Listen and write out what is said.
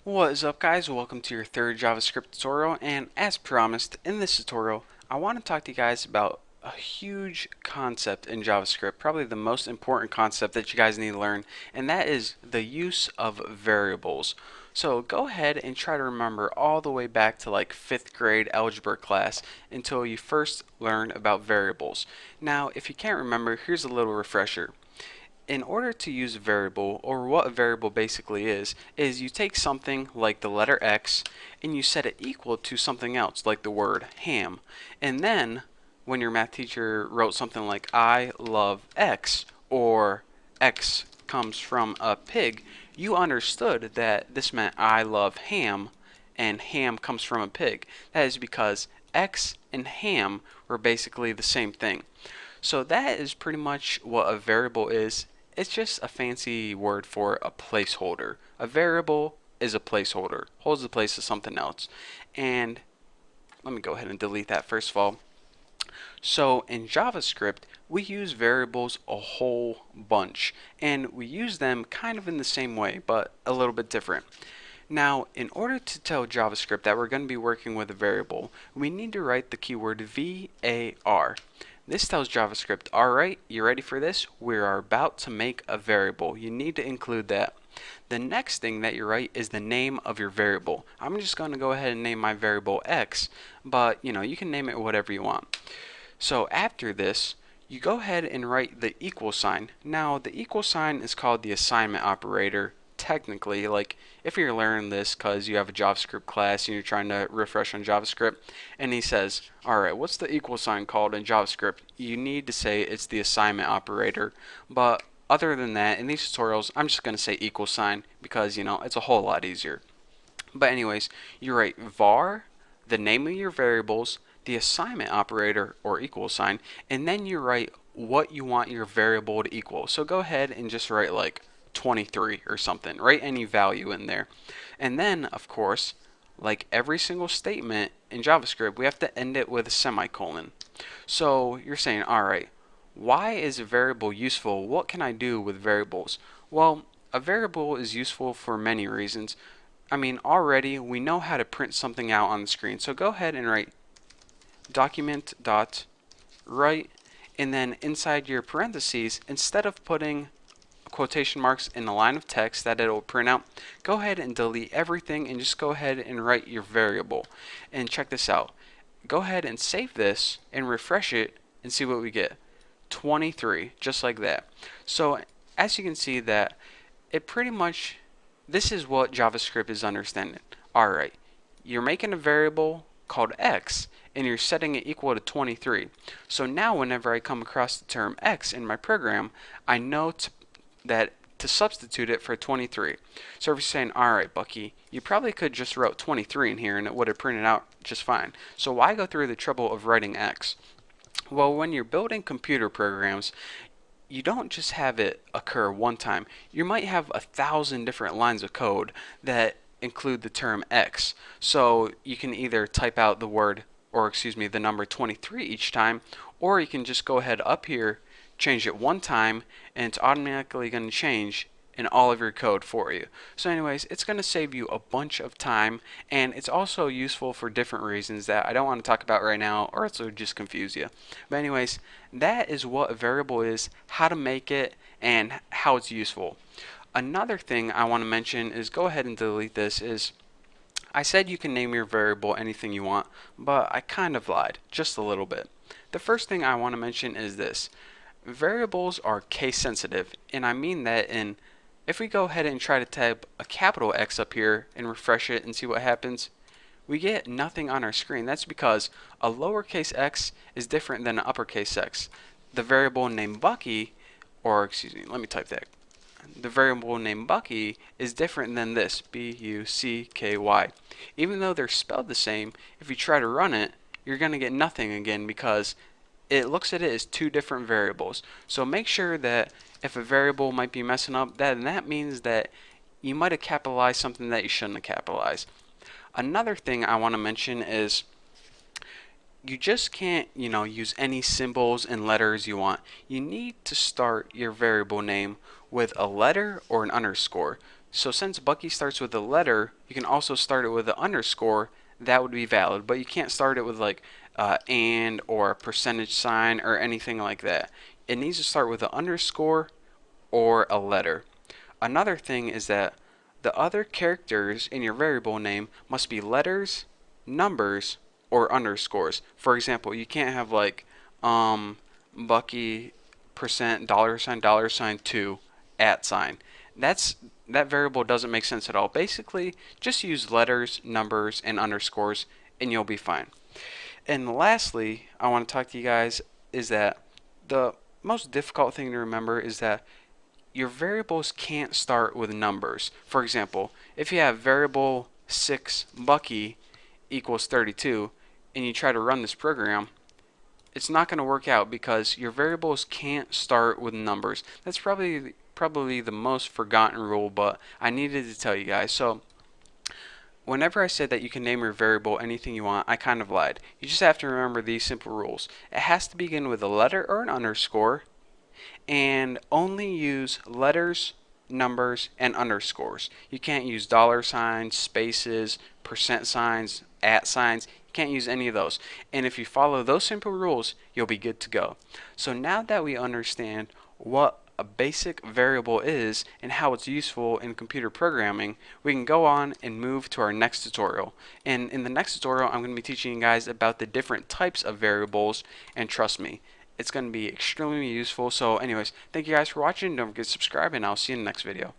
What is up, guys? Welcome to your third JavaScript tutorial, and as promised, in this tutorial I want to talk to you guys about a huge concept in JavaScript, probably the most important concept that you guys need to learn, and that is the use of variables. So go ahead and try to remember all the way back to like 5th grade algebra class until you first learned about variables. Now, if you can't remember, here's a little refresher. In order to use a variable, or what a variable basically is you take something like the letter X and you set it equal to something else like the word ham. And then when your math teacher wrote something like I love X or X comes from a pig, you understood that this meant I love ham and ham comes from a pig. That is because X and ham were basically the same thing. So that is pretty much what a variable is. It's just a fancy word for a placeholder. A variable is a placeholder, holds the place of something else. And let me go ahead and delete that first of all. So in JavaScript, we use variables a whole bunch, and we use them kind of in the same way, but a little bit different. Now, in order to tell JavaScript that we're going to be working with a variable, we need to write the keyword var. This tells JavaScript, alright, you ready for this? We are about to make a variable. You need to include that. The next thing that you write is the name of your variable. I'm just going to go ahead and name my variable X, but you can name it whatever you want. So after this, you go ahead and write the equal sign. Now, the equal sign is called the assignment operator. Technically, like if you're learning this because you have a JavaScript class and you're trying to refresh on JavaScript, and he says, alright, what's the equal sign called in JavaScript? You need to say it's the assignment operator. But other than that, in these tutorials, I'm just going to say equal sign because, it's a whole lot easier. But anyways, you write var, the name of your variables, the assignment operator or equal sign, and then you write what you want your variable to equal. So go ahead and just write like 23 or something. Write any value in there. And then, of course, like every single statement in JavaScript, we have to end it with a semicolon. So you're saying, alright, why is a variable useful? What can I do with variables? Well, a variable is useful for many reasons. I mean, already we know how to print something out on the screen. So go ahead and write document dot write, and then inside your parentheses, instead of putting quotation marks in a line of text that it'll print out, go ahead and delete everything and just go ahead and write your variable. And check this out. Go ahead and save this and refresh it and see what we get. 23, just like that. So as you can see that it pretty much, this is what JavaScript is understanding. Alright, you're making a variable called X and you're setting it equal to 23. So now whenever I come across the term X in my program, I know that to substitute it for 23. So if you're saying, alright Bucky, you probably could just wrote 23 in here and it would have printed out just fine. So why go through the trouble of writing X? Well, when you're building computer programs, you don't just have it occur one time. You might have 1,000 different lines of code that include the term X. So you can either type out the word, or excuse me, the number 23 each time, or you can just go ahead up here, change it one time, and it's automatically going to change in all of your code for you. So anyways, it's going to save you a bunch of time, and it's also useful for different reasons that I don't want to talk about right now, or else it would just confuse you. But anyways, that is what a variable is, how to make it, and how it's useful. Another thing I want to mention is, go ahead and delete this, is I said you can name your variable anything you want, but I kind of lied, just a little bit. The first thing I want to mention is this. Variables are case sensitive, and I mean that in, if we go ahead and try to type a capital X up here and refresh it and see what happens, we get nothing on our screen. That's because a lowercase x is different than an uppercase x. The variable named Bucky, or excuse me, let me type that. The variable named Bucky is different than this, B-U-C-K-Y. Even though they're spelled the same, if you try to run it, you're going to get nothing again because it looks at it as two different variables. So make sure that if a variable might be messing up, that means that you might have capitalized something that you shouldn't have capitalized. Another thing I want to mention is you just can't, use any symbols and letters you want. You need to start your variable name with a letter or an underscore. So since Bucky starts with a letter, you can also start it with an underscore. That would be valid, but you can't start it with like and or a percentage sign or anything like that. It needs to start with an underscore or a letter. Another thing is that the other characters in your variable name must be letters, numbers, or underscores. For example, you can't have like Bucky percent dollar sign 2 at sign. That variable doesn't make sense at all. Basically, just use letters, numbers, and underscores, and you'll be fine. And lastly, I want to talk to you guys is that the most difficult thing to remember is that your variables can't start with numbers. For example, if you have variable 6 Bucky equals 32 and you try to run this program, it's not going to work out because your variables can't start with numbers. That's probably the most forgotten rule, but I needed to tell you guys. So whenever I said that you can name your variable anything you want, I kind of lied. You just have to remember these simple rules. It has to begin with a letter or an underscore, and only use letters, numbers, and underscores. You can't use dollar signs, spaces, percent signs, at signs. You can't use any of those. And if you follow those simple rules, you'll be good to go. So now that we understand what a basic variable is and how it's useful in computer programming, we can go on and move to our next tutorial. And in the next tutorial, I'm going to be teaching you guys about the different types of variables, and trust me, it's going to be extremely useful. So anyways, thank you guys for watching. Don't forget to subscribe, and I'll see you in the next video.